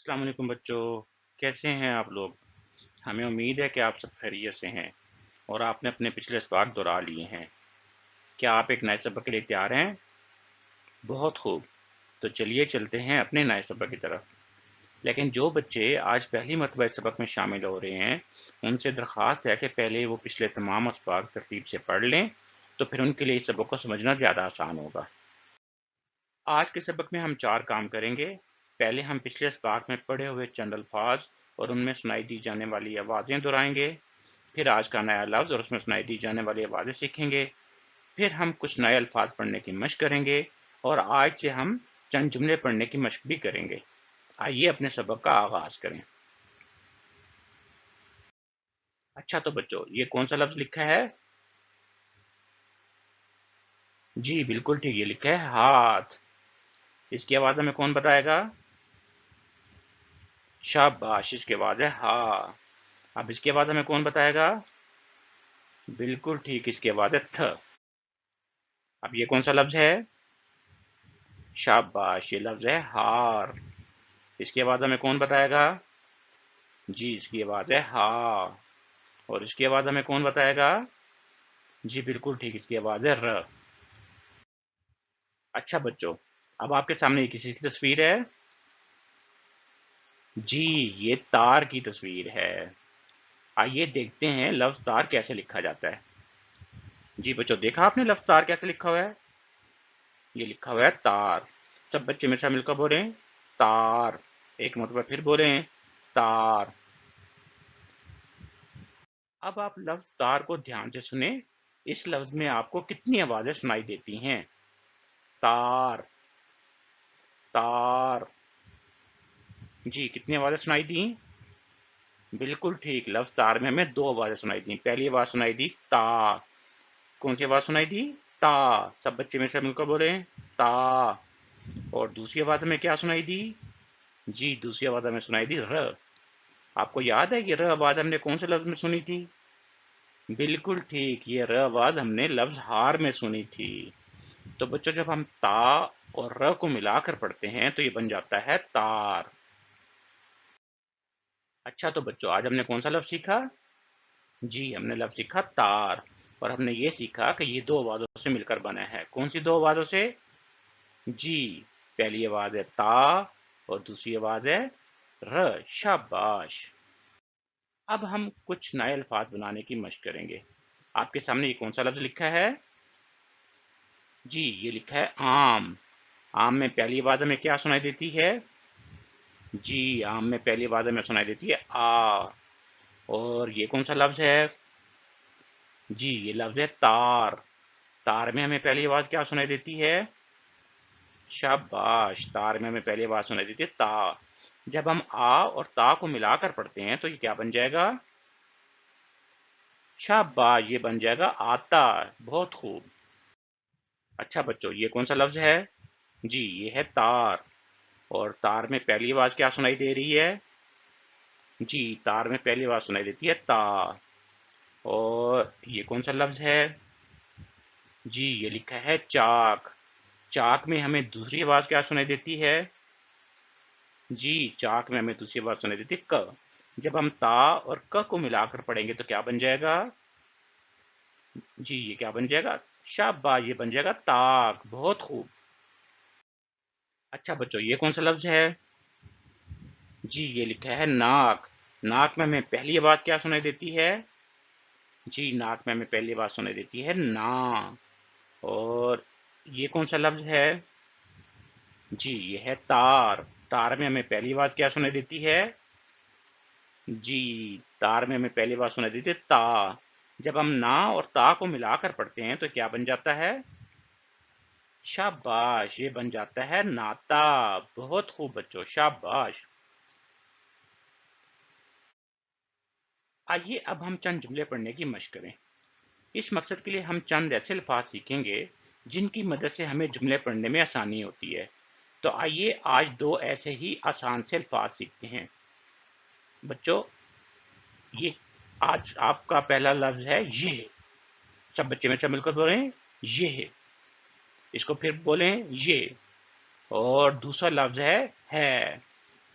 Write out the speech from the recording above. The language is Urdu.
السلام علیکم بچوں، کیسے ہیں آپ لوگ؟ ہمیں امید ہے کہ آپ سب خیریت سے ہیں اور آپ نے اپنے پچھلے اسباق دہرا لیے ہیں۔ کیا آپ ایک نئے سبق کے لیے تیار ہیں؟ بہت خوب، تو چلیے چلتے ہیں اپنے نئے سبق کی طرف۔ لیکن جو بچے آج پہلی مرتبہ اس سبق میں شامل ہو رہے ہیں، ان سے درخواست ہے کہ پہلے وہ پچھلے تمام اسباق ترتیب سے پڑھ لیں، تو پھر ان کے لیے اس سبق کو سمجھنا زیادہ آسان ہوگا۔ آج کے سبق میں ہم 4 کام کریں گے۔ پہلے ہم پچھلے اسباق میں پڑھے ہوئے چند الفاظ اور ان میں سنائی دی جانے والی آوازیں دہرائیں گے۔ پھر آج کا نیا لفظ اور اس میں سنائی دی جانے والی آوازیں سیکھیں گے۔ پھر ہم کچھ نئے الفاظ پڑھنے کی مشق کریں گے اور آج سے ہم چند جملے پڑھنے کی مشق بھی کریں گے۔ آئیے اپنے سبق کا آغاز کریں۔ اچھا تو بچوں، یہ کون سا لفظ لکھا ہے؟ جی بالکل ٹھیک، یہ لکھا ہے ہاتھ۔ اس کی آواز ہمیں کون بتائے گا؟ شاباش، اس کی آواز ہے ہا۔ اب اس کے بعد ہمیں کون بتائے گا؟ بالکل ٹھیک، اس کی آواز ہے تھ۔ اب یہ کون سا لفظ ہے؟ شاباش، یہ لفظ ہے ہار۔ اس کے بعد ہمیں کون بتائے گا؟ جی، اس کی آواز ہے ہا۔ اور اس کے بعد ہمیں کون بتائے گا؟ جی بالکل ٹھیک، اس کی آواز ہے ر۔ اچھا بچوں، اب آپ کے سامنے یہ کسی کی تصویر ہے؟ جی، یہ تار کی تصویر ہے۔ آئیے دیکھتے ہیں لفظ تار کیسے لکھا جاتا ہے۔ جی بچوں، دیکھا آپ نے لفظ تار کیسے لکھا ہوا ہے؟ یہ لکھا ہوا ہے تار۔ سب بچے میرے ساتھ مل کر بولیں تار۔ ایک مرتبہ پھر بولیں تار۔ اب آپ لفظ تار کو دھیان سے سنیں۔ اس لفظ میں آپ کو کتنی آوازیں سنائی دیتی ہیں؟ تار، تار۔ جی، کتنی آوازیں سنائی دیں؟ بالکل ٹھیک، لفظ تار میں ہمیں 2 آوازیں سنائی دیں۔ پہلی آواز سنائی دی تا۔ کون سی آواز سنائی دی؟ تا۔ سب بچے میرے ساتھ مل کر بولیں تا۔ اور دوسری آواز ہمیں کیا سنائی دی؟ جی، دوسری آواز ہمیں سنائی دی ر۔ آپ کو یاد ہے کہ ر آواز ہم نے کون سے لفظ میں سنی تھی؟ بالکل ٹھیک، یہ ر آواز ہم نے لفظ ہار میں سنی تھی۔ تو بچوں، جب ہم تا اور ر کو ملا کر پڑھتے ہیں تو یہ بن جاتا ہے تار۔ اچھا تو بچوں، آج ہم نے کون سا لفظ سیکھا؟ جی، ہم نے لفظ سیکھا تار، اور ہم نے یہ سیکھا کہ یہ 2 آوازوں سے مل کر بنا ہے۔ کون سی 2 آوازوں سے؟ جی، پہلی آواز ہے تا اور دوسری آواز ہے ر۔ شاباش۔ اب ہم کچھ نئے الفاظ بنانے کی مشق کریں گے۔ آپ کے سامنے یہ کون سا لفظ لکھا ہے؟ جی، یہ لکھا ہے آم۔ آم میں پہلی آواز ہمیں کیا سنائی دیتی ہے؟ جی، آم میں پہلی آواز ہمیں سنائی دیتی ہے آ۔ اور یہ کون سا لفظ ہے؟ جی، یہ لفظ ہے تار۔ تار میں ہمیں پہلی آواز کیا سنائی دیتی ہے؟ شاباش، تار میں ہمیں پہلی آواز سنائی دیتی ہے تا۔ جب ہم آ اور تا کو ملا کر پڑھتے ہیں تو یہ کیا بن جائے گا؟ شاباش، یہ بن جائے گا آتا۔ بہت خوب۔ اچھا بچوں، یہ کون سا لفظ ہے؟ جی، یہ ہے تار۔ اور تار میں پہلی آواز کیا سنائی دے رہی ہے؟ جی، تار میں پہلی آواز سنائی دیتی ہے تا۔ اور یہ کون سا لفظ ہے؟ جی، یہ لکھا ہے چاک۔ چاک میں ہمیں دوسری آواز کیا سنائی دیتی ہے؟ جی، چاک میں ہمیں دوسری آواز سنائی دیتی ہے ک۔ جب ہم تا اور ک کو ملا کر پڑھیں گے تو کیا بن جائے گا؟ جی، یہ کیا بن جائے گا؟ شاباش، یہ بن جائے گا تاک۔ بہت خوب۔ اچھا بچوں، یہ کون سا لفظ ہے؟ جی، یہ لکھا ہے ناک۔ ناک میں ہمیں پہلی آواز کیا سنائی دیتی ہے؟ جی، ناک میں ہمیں پہلی آواز سنائی دیتی ہے نا۔ اور یہ کون سا لفظ ہے؟ جی، یہ ہے تار۔ تار میں ہمیں پہلی آواز کیا سنائی دیتی ہے؟ جی، تار میں ہمیں پہلی آواز سنائی دیتی ہے تا۔ جب ہم نا اور تا کو ملا کر پڑھتے ہیں تو کیا بن جاتا ہے؟ شاباش، یہ بن جاتا ہے ناتا۔ بہت خوب بچوں، شاباش۔ آئیے اب ہم چند جملے پڑھنے کی مشق کریں۔ اس مقصد کے لیے ہم چند ایسے الفاظ سیکھیں گے جن کی مدد سے ہمیں جملے پڑھنے میں آسانی ہوتی ہے۔ تو آئیے آج 2 ایسے ہی آسان سے الفاظ سیکھتے ہیں۔ بچوں، یہ آج آپ کا پہلا لفظ ہے یہ۔ سب بچے میں مل کر بولیں یہ۔ اس کو پھر بولیں یہ۔ اور دوسرا لفظ ہے۔